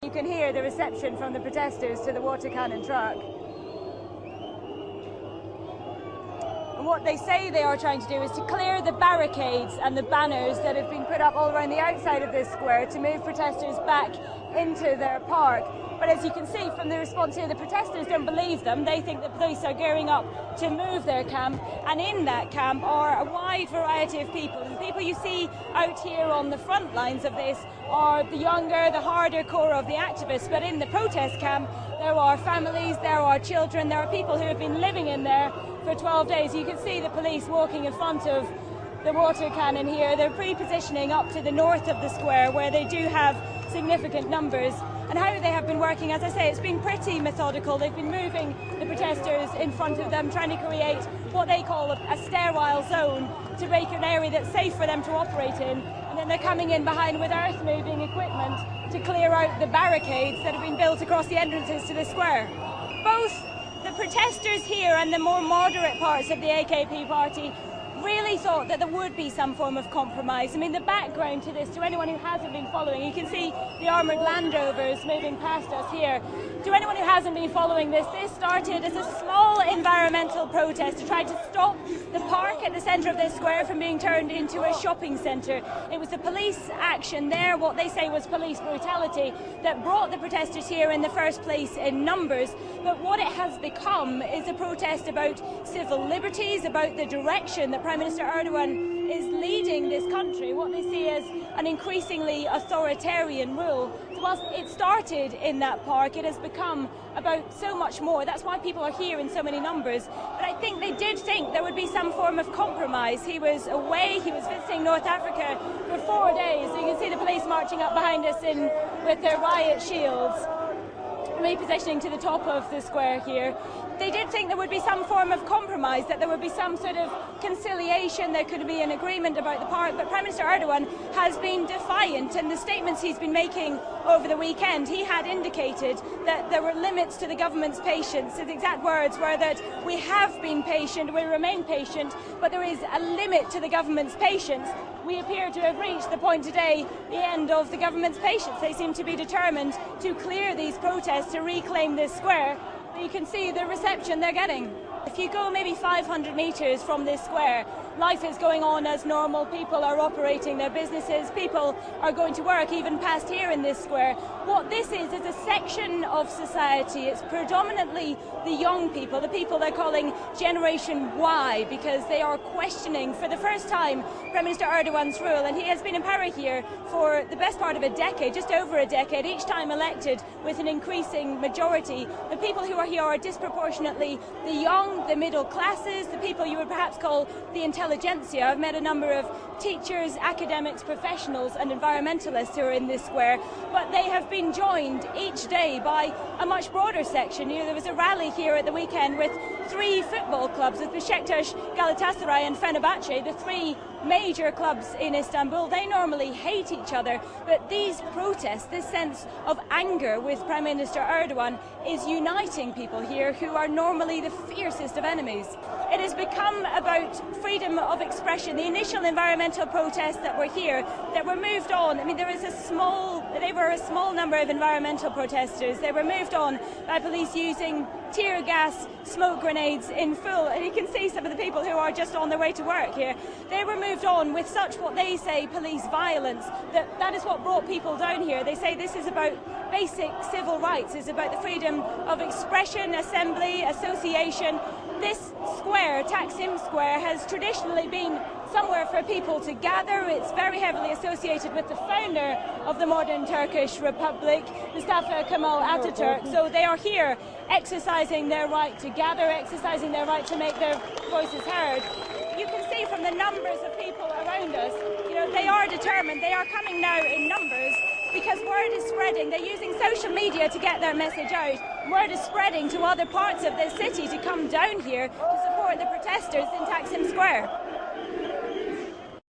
You can hear the reception from the protesters to the water cannon truck. And what they say they are trying to do is to clear the barricades and the banners that have been put up all around the outside of this square to move protesters back into their park. But as you can see from the response here, the protesters don't believe them. They think the police are gearing up to move their camp, and in that camp are a wide variety of people. The people you see out here on the front lines of this are the younger, the harder core of the activists, but in the protest camp there are families, there are children, there are people who have been living in there for 12 days. You can see the police walking in front of the water cannon here. They're pre-positioning up to the north of the square where they do have significant numbers. And how they have been working, as I say, it's been pretty methodical. They've been moving the protesters in front of them, trying to create what they call a sterile zone to make an area that's safe for them to operate in. And then they're coming in behind with earth-moving equipment to clear out the barricades that have been built across the entrances to the square. Both the protesters here and the more moderate parts of the AKP party really thought that there would be some form of compromise. I mean, the background to this, to anyone who hasn't been following, you can see the armoured Land Rovers moving past us here. To anyone who hasn't been following this started as a small environmental protest to try to stop the park at the centre of this square from being turned into a shopping centre. It was the police action there, what they say was police brutality, that brought the protesters here in the first place in numbers. But what it has become is a protest about civil liberties, about the direction that Prime Minister Erdogan is leading this country, what they see as an increasingly authoritarian rule. So whilst it started in that park, it has become about so much more. That's why people are here in so many numbers. But I think they did think there would be some form of compromise. He was away, he was visiting North Africa for 4 days. So you can see the police marching up behind us with their riot shields, repositioning to the top of the square here. They did think there would be some form of compromise, that there would be some sort of conciliation, there could be an agreement about the park, but Prime Minister Erdogan has been defiant, and the statements he's been making over the weekend, he had indicated that there were limits to the government's patience. His exact words were that we have been patient, we remain patient, but there is a limit to the government's patience. We appear to have reached the point today, the end of the government's patience. They seem to be determined to clear these protests, to reclaim this square. You can see the reception they're getting. If you go maybe 500 metres from this square, life is going on as normal. People are operating their businesses. People are going to work, even past here in this square. What this is a section of society. It's predominantly the young people, the people they're calling Generation Y, because they are questioning for the first time Prime Minister Erdogan's rule. And he has been in power here for the best part of a decade, just over a decade, each time elected with an increasing majority. The people who are here are disproportionately the young, the middle classes, the people you would perhaps call the intelligentsia. I've met a number of teachers, academics, professionals and environmentalists who are in this square, but they have been joined each day by a much broader section. You know, there was a rally here at the weekend with 3 football clubs, with Besiktas, Galatasaray and Fenerbahce, the 3 major clubs in Istanbul. They normally hate each other, but these protests, this sense of anger with Prime Minister Erdogan, is uniting people here who are normally the fiercest of enemies. It has become about freedom of expression. The initial environmental protests that were here, that were moved on, I mean, they were a small number of environmental protesters. They were moved on by police using tear gas, smoke grenades in full. And you can see some of the people who are just on their way to work here. They were moved on with such, what they say, police violence, that is what brought people down here. They say this is about basic civil rights. It's about the freedom of expression, assembly, association. This square, Taksim Square, has traditionally been somewhere for people to gather. It's very heavily associated with the founder of the modern Turkish Republic, Mustafa Kemal Atatürk. So they are here exercising their right to gather, exercising their right to make their voices heard. You can see from the numbers of people around us, you know, they are determined. They are coming now in numbers because word is spreading. They're using social media to get their message out. Word is spreading to other parts of the city to come down here to support the protesters in Taksim Square.